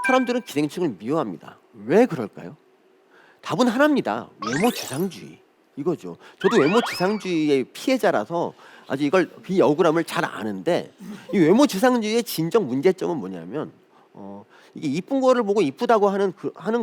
사람들은 기생충을 미워합니다. 왜 그럴까요? 답은 하나입니다. 외모 지상주의. 이거죠. 저도 외모 지상주의의 피해자라서 아주 이 억울함을 잘 아는데, 이 외모 지상주의의 진정 문제점은 뭐냐면 이게 이쁜 거를 보고 이쁘다고 하는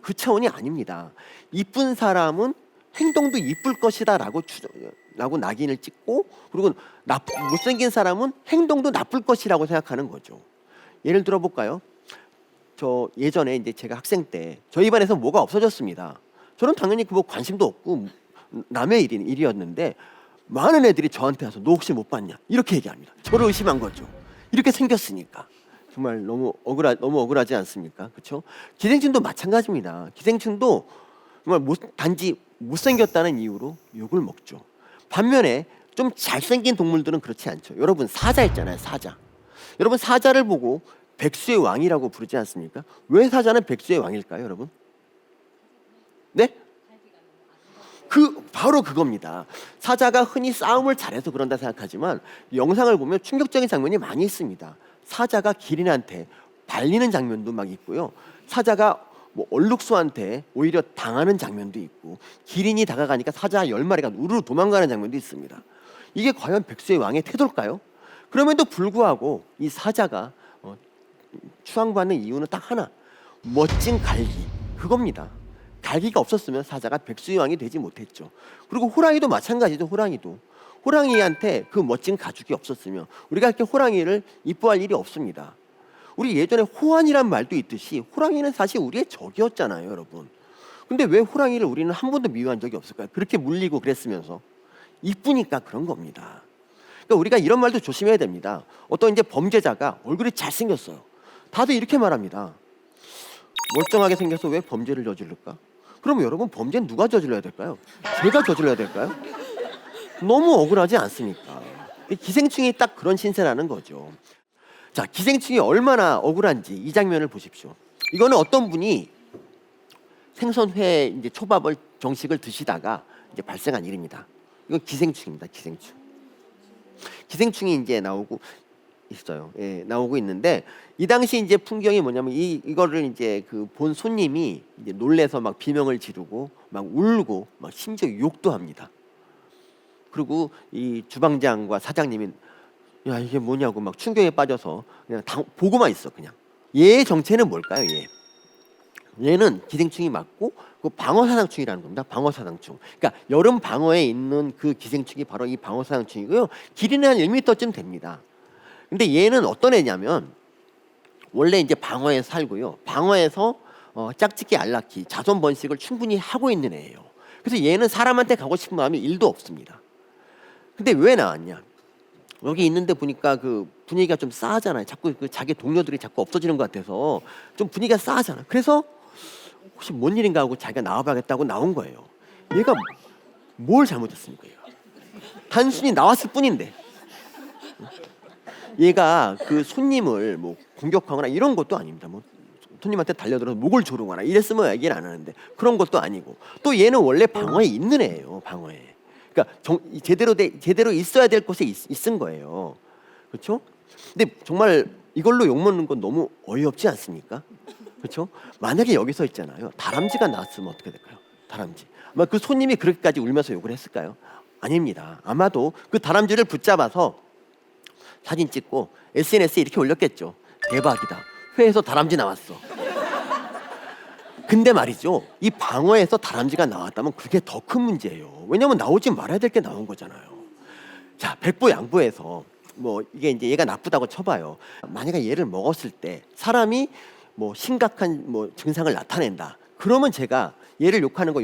그 차원이 아닙니다. 이쁜 사람은 행동도 이쁠 것이다라고 라고 낙인을 찍고, 그리고 못생긴 사람은 행동도 나쁠 것이라고 생각하는 거죠. 예를 들어 볼까요? 저 예전에 이제 제가 학생 때 저희 반에서 뭐가 없어졌습니다. 저는 당연히 뭐 관심도 없고 남의 일이었는데, 많은 애들이 저한테 와서 너 혹시 못 봤냐 이렇게 얘기합니다. 저를 의심한 거죠. 이렇게 생겼으니까. 정말 너무 억울하지 않습니까? 그렇죠? 기생충도 마찬가지입니다. 기생충도 정말 단지 못생겼다는 이유로 욕을 먹죠. 반면에 좀 잘생긴 동물들은 그렇지 않죠. 여러분 사자 있잖아요. 사자. 여러분 사자를 보고 백수의 왕이라고 부르지 않습니까? 왜 사자는 백수의 왕일까요, 여러분? 네? 바로 그겁니다. 사자가 흔히 싸움을 잘해서 그런다 생각하지만, 영상을 보면 충격적인 장면이 많이 있습니다. 사자가 기린한테 발리는 장면도 막 있고요. 사자가 뭐 얼룩소한테 오히려 당하는 장면도 있고, 기린이 다가가니까 사자 10마리가 우르르 도망가는 장면도 있습니다. 이게 과연 백수의 왕의 태도일까요? 그럼에도 불구하고 이 사자가 추앙받는 이유는 딱 하나, 멋진 갈기, 그겁니다. 갈기가 없었으면 사자가 백수의 왕이 되지 못했죠. 그리고 호랑이도 마찬가지죠. 호랑이한테 그 멋진 가죽이 없었으면 우리가 이렇게 호랑이를 이뻐할 일이 없습니다. 우리 예전에 호환이란 말도 있듯이 호랑이는 사실 우리의 적이었잖아요, 여러분. 근데 왜 호랑이를 우리는 한 번도 미워한 적이 없을까요? 그렇게 물리고 그랬으면서. 이쁘니까 그런 겁니다. 그러니까 우리가 이런 말도 조심해야 됩니다. 어떤 이제 범죄자가 얼굴이 잘생겼어요. 다들 이렇게 말합니다. 멀쩡하게 생겨서 왜 범죄를 저지를까? 그럼 여러분, 범죄는 누가 저질러야 될까요? 제가 저질러야 될까요? 너무 억울하지 않습니까? 기생충이 딱 그런 신세라는 거죠. 자, 기생충이 얼마나 억울한지 이 장면을 보십시오. 이거는 어떤 분이 생선회 이제 초밥을 정식을 드시다가 이제 발생한 일입니다. 이건 기생충입니다. 기생충이 이제 나오고 있어요. 예, 나오고 있는데, 이 당시 이제 풍경이 뭐냐면 이거를 이제 그 본 손님이 이제 놀래서 막 비명을 지르고 막 울고 막 심지어 욕도 합니다. 그리고 이 주방장과 사장님이 야 이게 뭐냐고 막 충격에 빠져서 그냥 보고만 있어. 그냥 얘의 정체는 뭘까요? 얘는 기생충이 맞고 그 방어사상충이라는 겁니다. 방어사상충. 그러니까 여름 방어에 있는 그 기생충이 바로 이 방어사상충이고요. 길이는 한 1m쯤 됩니다. 근데 얘는 어떤 애냐면 원래 이제 방어에 살고요. 방어에서 짝짓기 알라키 자손 번식을 충분히 하고 있는 애예요. 그래서 얘는 사람한테 가고 싶은 마음이 1도 없습니다. 근데 왜 나왔냐? 여기 있는데 보니까 그 분위기가 좀 싸하잖아요. 자꾸 자기 동료들이 자꾸 없어지는 것 같아서 좀 분위기가 싸하잖아. 그래서 혹시 뭔 일인가 하고 자기가 나와봐야겠다고 나온 거예요. 얘가 뭘 잘못했습니까? 단순히 나왔을 뿐인데. 얘가 그 손님을 뭐 공격하거나 이런 것도 아닙니다. 뭐 손님한테 달려들어서 목을 조르거나 이랬으면 얘기를 안 하는데 그런 것도 아니고, 또 얘는 원래 방어에 있는 애예요. 방어에. 그러니까 제대로 있어야 될 곳에 있은 거예요. 그렇죠? 근데 정말 이걸로 욕 먹는 건 너무 어이없지 않습니까? 그렇죠? 만약에 여기서 있잖아요. 다람쥐가 나왔으면 어떻게 될까요? 다람쥐. 아마 그 손님이 그렇게까지 울면서 욕을 했을까요? 아닙니다. 아마도 그 다람쥐를 붙잡아서 사진 찍고 SNS에 이렇게 올렸겠죠. 대박이다. 회에서 다람쥐 나왔어. 근데 말이죠, 이 방어에서 다람쥐가 나왔다면 그게 더 큰 문제예요. 왜냐면 나오지 말아야 될 게 나온 거잖아요. 자, 백보양보해서 뭐 이게 이제 얘가 나쁘다고 쳐봐요. 만약에 얘를 먹었을 때 사람이 뭐 심각한 뭐 증상을 나타낸다. 그러면 제가 얘를 욕하는 거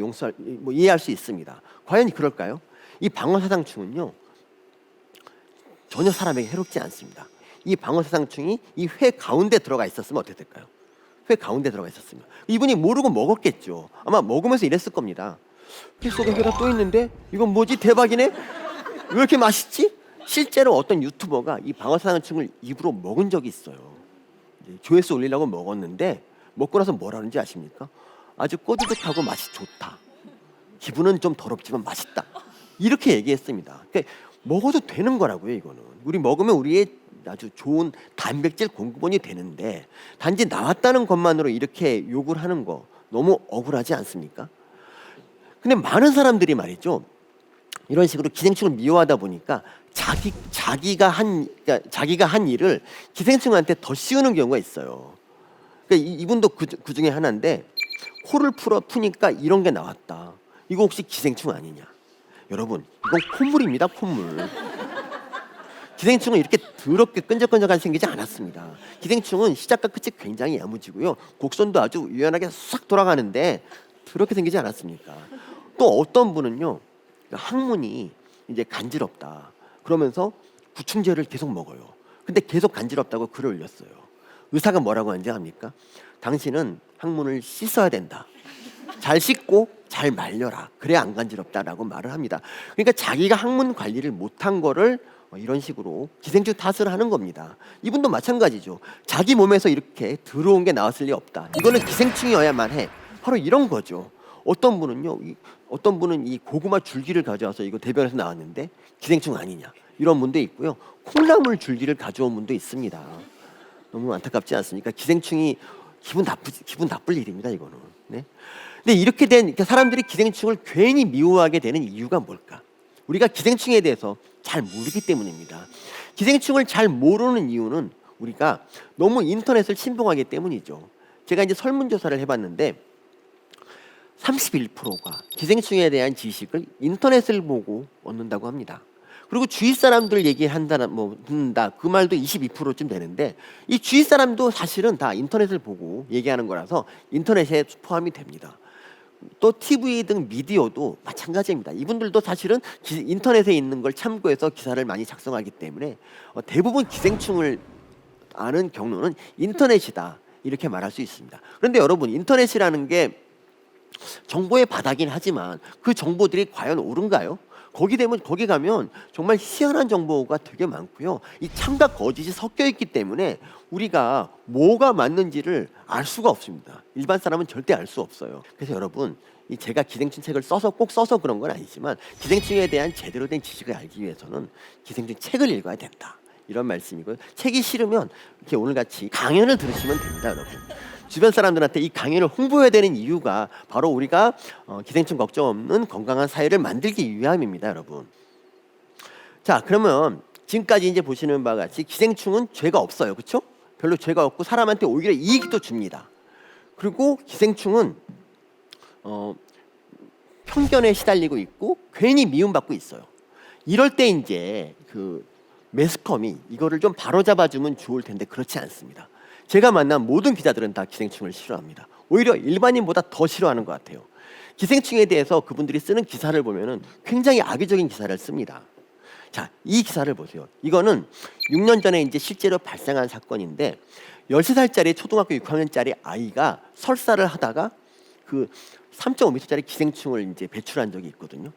이해할 수 있습니다. 과연 그럴까요? 이 방어사상충은요 전혀 사람에게 해롭지 않습니다. 이 방어사상충이 이 회 가운데 들어가 있었으면 어떻게 될까요? 회 가운데 들어가 있었으면 이분이 모르고 먹었겠죠. 아마 먹으면서 이랬을 겁니다. 회 속에 회가 또 있는데 이건 뭐지? 대박이네? 왜 이렇게 맛있지? 실제로 어떤 유튜버가 이 방어사상충을 입으로 먹은 적이 있어요. 조회수 올리려고 먹었는데 먹고 나서 뭐라는지 아십니까? 아주 꼬드득하고 맛이 좋다. 기분은 좀 더럽지만 맛있다. 이렇게 얘기했습니다. 그러니까 먹어도 되는 거라고요. 이거는 우리 먹으면 우리의 아주 좋은 단백질 공급원이 되는데 단지 나왔다는 것만으로 이렇게 욕을 하는 거 너무 억울하지 않습니까? 근데 많은 사람들이 말이죠, 이런 식으로 기생충을 미워하다 보니까 자기가 한 일을 기생충한테 더 씌우는 경우가 있어요. 그러니까 이분도 그 중에 하나인데, 코를 푸니까 이런 게 나왔다. 이거 혹시 기생충 아니냐? 여러분, 이건 콧물입니다, 콧물. 기생충은 이렇게 더럽게 끈적끈적하게 생기지 않았습니다. 기생충은 시작과 끝이 굉장히 야무지고요, 곡선도 아주 유연하게 싹 돌아가는데 더럽게 생기지 않았습니까? 또 어떤 분은요, 항문이 이제 간지럽다 그러면서 구충제를 계속 먹어요. 근데 계속 간지럽다고 글을 올렸어요. 의사가 뭐라고 하는지 압니까? 당신은 항문을 씻어야 된다. 잘 씻고 잘 말려라. 그래야 안 간지럽다라고 말을 합니다. 그러니까 자기가 항문 관리를 못한 거를 이런 식으로 기생충 탓을 하는 겁니다. 이분도 마찬가지죠. 자기 몸에서 이렇게 더러운 게 나왔을 리 없다. 이거는 기생충이어야만 해. 바로 이런 거죠. 어떤 분은 이 고구마 줄기를 가져와서 이거 대변에서 나왔는데 기생충 아니냐, 이런 분도 있고요. 콩나물 줄기를 가져온 분도 있습니다. 너무 안타깝지 않습니까? 기생충이 기분 나쁠 일입니다, 이거는. 네? 근데 이렇게 된 사람들이 기생충을 괜히 미워하게 되는 이유가 뭘까? 우리가 기생충에 대해서 잘 모르기 때문입니다. 기생충을 잘 모르는 이유는 우리가 너무 인터넷을 침범하기 때문이죠. 제가 이제 설문조사를 해봤는데 31%가 기생충에 대한 지식을 인터넷을 보고 얻는다고 합니다. 그리고 주위 사람들 얘기한다, 듣는다, 그 말도 22%쯤 되는데, 이 주위 사람도 사실은 다 인터넷을 보고 얘기하는 거라서 인터넷에 포함이 됩니다. 또 TV 등 미디어도 마찬가지입니다. 이분들도 사실은 인터넷에 있는 걸 참고해서 기사를 많이 작성하기 때문에 대부분 기생충을 아는 경로는 인터넷이다, 이렇게 말할 수 있습니다. 그런데 여러분, 인터넷이라는 게 정보의 바다긴 하지만 그 정보들이 과연 옳은가요? 거기 가면 정말 희한한 정보가 되게 많고요, 이 참과 거짓이 섞여 있기 때문에 우리가 뭐가 맞는지를 알 수가 없습니다. 일반 사람은 절대 알 수 없어요. 그래서 여러분, 제가 기생충 책을 꼭 써서 그런 건 아니지만 기생충에 대한 제대로 된 지식을 알기 위해서는 기생충 책을 읽어야 된다, 이런 말씀이고요. 책이 싫으면 이렇게 오늘같이 강연을 들으시면 됩니다, 여러분. 주변 사람들한테 이 강연을 홍보해야 되는 이유가 바로 우리가 기생충 걱정 없는 건강한 사회를 만들기 위함입니다, 여러분. 자, 그러면 지금까지 이제 보시는 바와 같이 기생충은 죄가 없어요, 그렇죠? 별로 죄가 없고 사람한테 오히려 이익도 줍니다. 그리고 기생충은 편견에 시달리고 있고 괜히 미움받고 있어요. 이럴 때 이제 그 매스컴이 이거를 좀 바로잡아주면 좋을 텐데 그렇지 않습니다. 제가 만난 모든 기자들은 다 기생충을 싫어합니다. 오히려 일반인보다 더 싫어하는 것 같아요. 기생충에 대해서 그분들이 쓰는 기사를 보면은 굉장히 악의적인 기사를 씁니다. 자, 이 기사를 보세요. 이거는 6년 전에 이제 실제로 발생한 사건인데 13살짜리 초등학교 6학년짜리 아이가 설사를 하다가 그 3.5m짜리 기생충을 이제 배출한 적이 있거든요.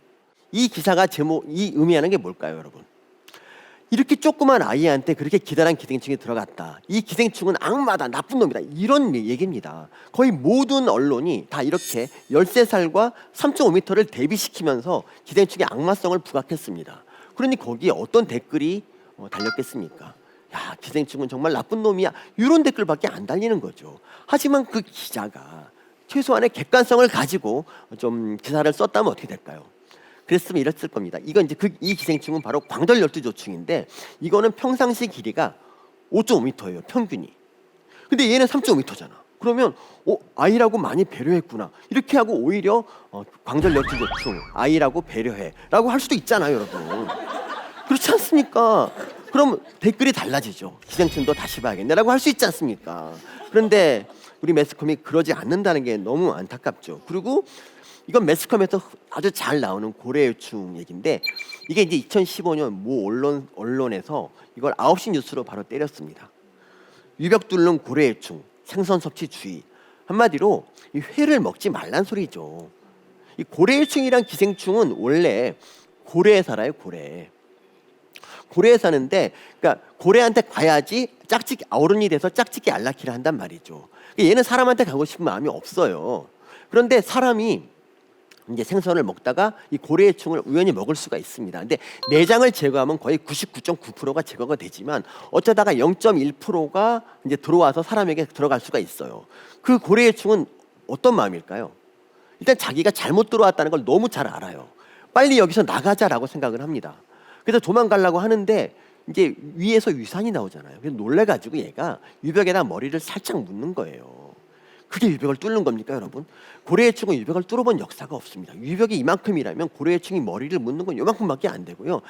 이 기사가 이 의미하는 게 뭘까요, 여러분? 이렇게 조그만 아이한테 그렇게 기다란 기생충이 들어갔다. 이 기생충은 악마다, 나쁜 놈이다, 이런 얘기입니다. 거의 모든 언론이 다 이렇게 13살과 3.5m를 대비시키면서 기생충의 악마성을 부각했습니다. 그러니 거기에 어떤 댓글이 달렸겠습니까? 야, 기생충은 정말 나쁜 놈이야, 이런 댓글밖에 안 달리는 거죠. 하지만 그 기자가 최소한의 객관성을 가지고 좀 기사를 썼다면 어떻게 될까요? 그랬으면 이랬을 겁니다. 이건 이제 이 기생충은 바로 광덜 열두조충인데 이거는 평상시 길이가 5.5m예요, 평균이. 근데 얘는 3.5m잖아. 그러면 아이라고 많이 배려했구나, 이렇게 하고 오히려 광덜 열두조충, 아이라고 배려해라고 할 수도 있잖아요, 여러분. 그렇지 않습니까? 그럼 댓글이 달라지죠. 기생충도 다시 봐야겠네라고 할 수 있지 않습니까? 그런데 우리 매스컴이 그러지 않는다는 게 너무 안타깝죠. 그리고 이건 매스컴에서 아주 잘 나오는 고래요충 얘기인데, 이게 이제 2015년 모 언론에서 이걸 9시 뉴스로 바로 때렸습니다. 유벽 뚫는 고래요충, 생선 섭취 주의. 한마디로 이 회를 먹지 말란 소리죠. 이 고래요충이란 기생충은 원래 고래에 살아요, 고래. 고래에 사는데, 그러니까 고래한테 가야지 어른이 돼서 짝짓기 알라키를 한단 말이죠. 얘는 사람한테 가고 싶은 마음이 없어요. 그런데 사람이 이제 생선을 먹다가 이 고래충을 우연히 먹을 수가 있습니다. 근데 내장을 제거하면 거의 99.9%가 제거가 되지만 어쩌다가 0.1%가 이제 들어와서 사람에게 들어갈 수가 있어요. 그 고래충은 어떤 마음일까요? 일단 자기가 잘못 들어왔다는 걸 너무 잘 알아요. 빨리 여기서 나가자라고 생각을 합니다. 그래서 도망가려고 하는데 이제 위에서 위산이 나오잖아요. 그래서 놀래가지고 얘가 유벽에다 머리를 살짝 묻는 거예요. 그게 유벽을 뚫는 겁니까, 여러분? 고래충은 유벽을 뚫어본 역사가 없습니다. 유벽이 이만큼이라면 고래충이 머리를 묻는 건 이만큼밖에 안 되고요.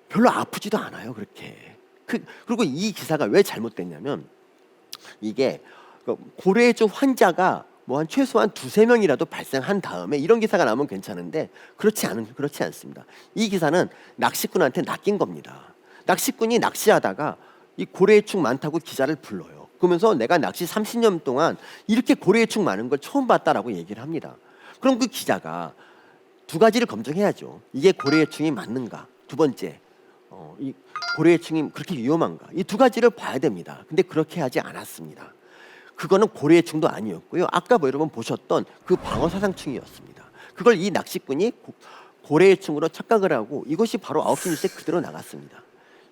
별로 아프지도 않아요, 그렇게. 그리고 이 기사가 왜 잘못됐냐면 이게 고래충 환자가 뭐 한 최소한 2~3명이라도 발생한 다음에 이런 기사가 나오면 괜찮은데 그렇지 않습니다. 이 기사는 낚시꾼한테 낚인 겁니다. 낚시꾼이 낚시하다가 이 고래충 많다고 기자를 불러요. 그러면서 내가 낚시 30년 동안 이렇게 고래충 많은 걸 처음 봤다라고 얘기를 합니다. 그럼 그 기자가 두 가지를 검증해야죠. 이게 고래충이 맞는가? 두 번째, 이 고래충이 그렇게 위험한가? 이 두 가지를 봐야 됩니다. 근데 그렇게 하지 않았습니다. 그거는 고래충도 아니었고요. 아까 뭐 여러분 보셨던 그 방어사상충이었습니다. 그걸 이 낚시꾼이 고래충으로 착각을 하고 이것이 바로 9시 뉴스에 그대로 나갔습니다.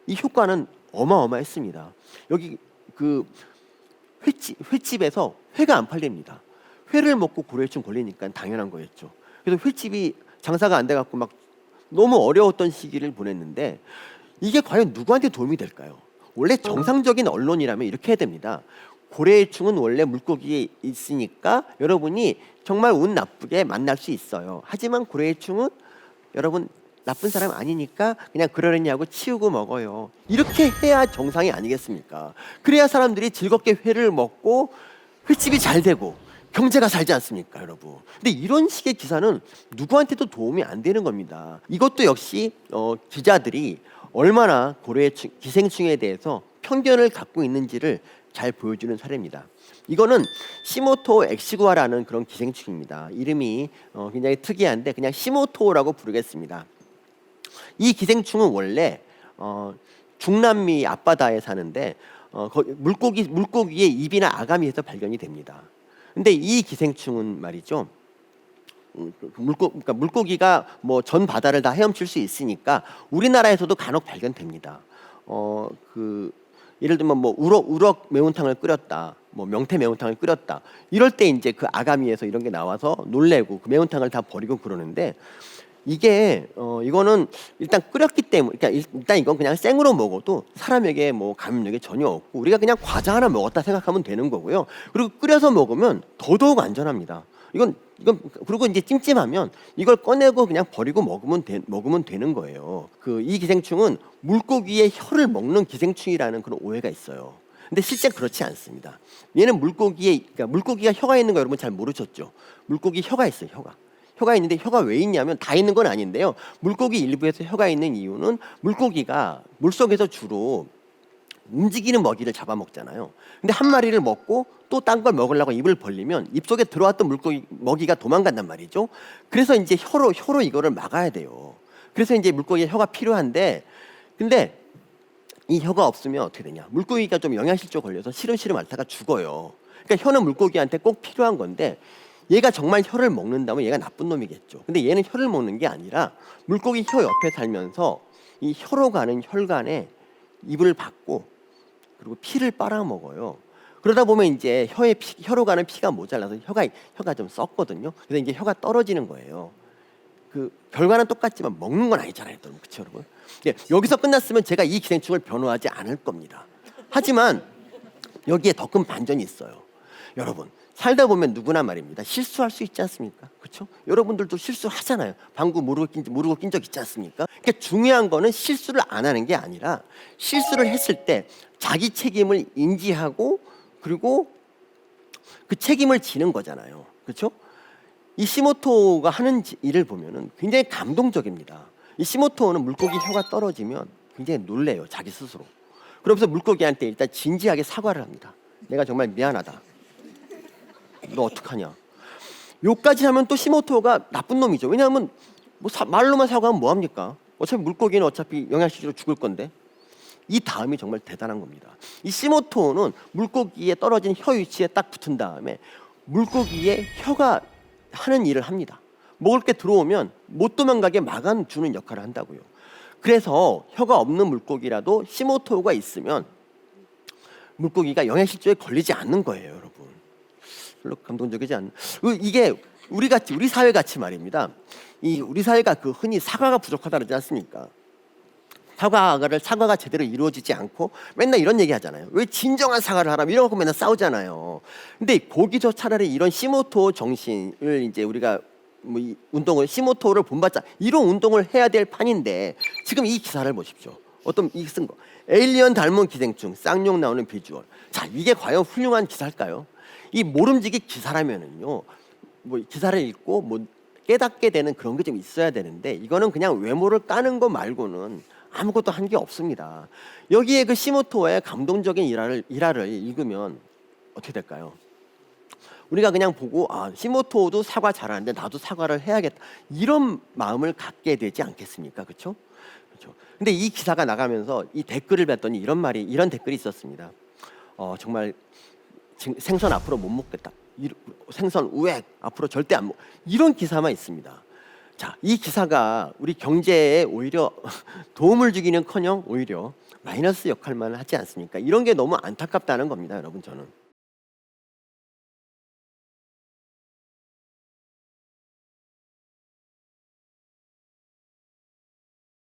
이 효과는 어마어마했습니다. 여기 그 횟집에서 회가 안 팔립니다. 회를 먹고 고래충 걸리니까 당연한 거였죠. 그래서 횟집이 장사가 안 돼갖고 막 너무 어려웠던 시기를 보냈는데 이게 과연 누구한테 도움이 될까요? 원래 정상적인 언론이라면 이렇게 해야 됩니다. 고래충은 원래 물고기에 있으니까 여러분이 정말 운 나쁘게 만날 수 있어요. 하지만 고래충은 여러분 나쁜 사람 아니니까 그냥 그러려니 하고 치우고 먹어요. 이렇게 해야 정상이 아니겠습니까? 그래야 사람들이 즐겁게 회를 먹고 횟집이 잘 되고 경제가 살지 않습니까, 여러분? 근데 이런 식의 기사는 누구한테도 도움이 안 되는 겁니다. 이것도 역시 기자들이 얼마나 고래충, 기생충에 대해서 편견을 갖고 있는지를 잘 보여주는 사례입니다. 이거는 시모토 엑시구아라는 그런 기생충입니다. 이름이 굉장히 특이한데 그냥 시모토라고 부르겠습니다. 이 기생충은 원래 중남미 앞바다에 사는데 물고기의 입이나 아가미에서 발견이 됩니다. 근데 이 기생충은 말이죠. 그러니까 물고기가 뭐 전 바다를 다 헤엄칠 수 있으니까 우리나라에서도 간혹 발견됩니다. 예를 들면 뭐 우럭 매운탕을 끓였다, 뭐 명태 매운탕을 끓였다. 이럴 때 이제 그 아가미에서 이런 게 나와서 놀래고 그 매운탕을 다 버리고 그러는데 이게 이거는 일단 끓였기 때문에 그러니까 일단 이건 그냥 생으로 먹어도 사람에게 뭐 감염력이 전혀 없고 우리가 그냥 과자 하나 먹었다 생각하면 되는 거고요. 그리고 끓여서 먹으면 더더욱 안전합니다. 이건 그리고 이제 찜찜하면 이걸 꺼내고 그냥 버리고 먹으면 되는 거예요. 이 기생충은 물고기의 혀를 먹는 기생충이라는 그런 오해가 있어요. 근데 실제 그렇지 않습니다. 얘는 그러니까 물고기가 혀가 있는 거 여러분 잘 모르셨죠? 물고기 혀가 있어요, 혀가 있는데 혀가 왜 있냐면 다 있는 건 아닌데요. 물고기 일부에서 혀가 있는 이유는 물고기가 물속에서 주로 움직이는 먹이를 잡아먹잖아요. 근데 한 마리를 먹고 또 딴 걸 먹으려고 입을 벌리면 입속에 들어왔던 먹이가 도망간단 말이죠. 그래서 이제 혀로 이거를 막아야 돼요. 그래서 이제 물고기의 혀가 필요한데 근데 이 혀가 없으면 어떻게 되냐? 물고기가 좀 영양실조 걸려서 시름시름 앓다가 죽어요. 그러니까 혀는 물고기한테 꼭 필요한 건데 얘가 정말 혀를 먹는다면 얘가 나쁜 놈이겠죠. 근데 얘는 혀를 먹는 게 아니라 물고기 혀 옆에 살면서 이 혀로 가는 혈관에 입을 받고 그리고 피를 빨아먹어요. 그러다 보면 이제 혀로 가는 피가 모자라서 혀가 좀 썩거든요. 그래서 이제 혀가 떨어지는 거예요. 그 결과는 똑같지만 먹는 건 아니잖아요, 그렇죠, 여러분? 네, 여기서 끝났으면 제가 이 기생충을 변호하지 않을 겁니다. 하지만 여기에 더 큰 반전이 있어요. 여러분, 살다 보면 누구나 말입니다. 실수할 수 있지 않습니까? 그렇죠? 여러분들도 실수하잖아요. 방구 모르고 낀 적 있지 않습니까? 그러니까 중요한 거는 실수를 안 하는 게 아니라 실수를 했을 때 자기 책임을 인지하고 그리고 그 책임을 지는 거잖아요. 그렇죠? 이 시모토가 하는 일을 보면은 굉장히 감동적입니다. 이 시모토는 물고기 혀가 떨어지면 굉장히 놀래요, 자기 스스로. 그러면서 물고기한테 일단 진지하게 사과를 합니다. 내가 정말 미안하다. 너 어떡하냐? 요까지 하면 또 시모토가 나쁜 놈이죠. 왜냐하면 뭐 말로만 사과하면 뭐합니까? 어차피 물고기는 어차피 영양실조로 죽을 건데. 이 다음이 정말 대단한 겁니다. 이 시모토는 물고기에 떨어진 혀 위치에 딱 붙은 다음에 물고기의 혀가 하는 일을 합니다. 먹을 게 들어오면 못 도망가게 막아주는 역할을 한다고요. 그래서 혀가 없는 물고기라도 시모토가 있으면 물고기가 영양실조에 걸리지 않는 거예요, 여러분. 별로 감동적이지 않는. 이게 우리 사회 같이 말입니다. 우리 사회가 흔히 사과가 부족하다 그러지 않습니까? 사과가 제대로 이루어지지 않고 맨날 이런 얘기 하잖아요. 왜 진정한 사과를 하라면 이런 거 맨날 싸우잖아요. 근데 거기서 차라리 이런 시모토 정신을 이제 우리가 이 운동을 시모토를 본받자 이런 운동을 해야 될 판인데 지금 이 기사를 보십시오. 어떤 이 쓴 거. 에일리언 닮은 기생충 쌍욕 나오는 비주얼. 자, 이게 과연 훌륭한 기사일까요? 이 모름지기 기사라면은요. 기사를 읽고 깨닫게 되는 그런 게 좀 있어야 되는데 이거는 그냥 외모를 까는 거 말고는 아무것도 한 게 없습니다. 여기에 그 시모토의 감동적인 일화를 읽으면 어떻게 될까요? 우리가 그냥 보고 시모토도 사과 잘하는데 나도 사과를 해야겠다 이런 마음을 갖게 되지 않겠습니까? 그렇죠? 그렇죠. 근데 이 기사가 나가면서 이 댓글을 봤더니 이런 댓글이 있었습니다. 정말 생선 앞으로 못 먹겠다. 생선 우액 앞으로 절대 안 먹. 이런 기사만 있습니다. 자, 이 기사가 우리 경제에 오히려 도움을 주기는커녕 오히려 마이너스 역할만 하지 않습니까? 이런 게 너무 안타깝다는 겁니다, 여러분. 저는.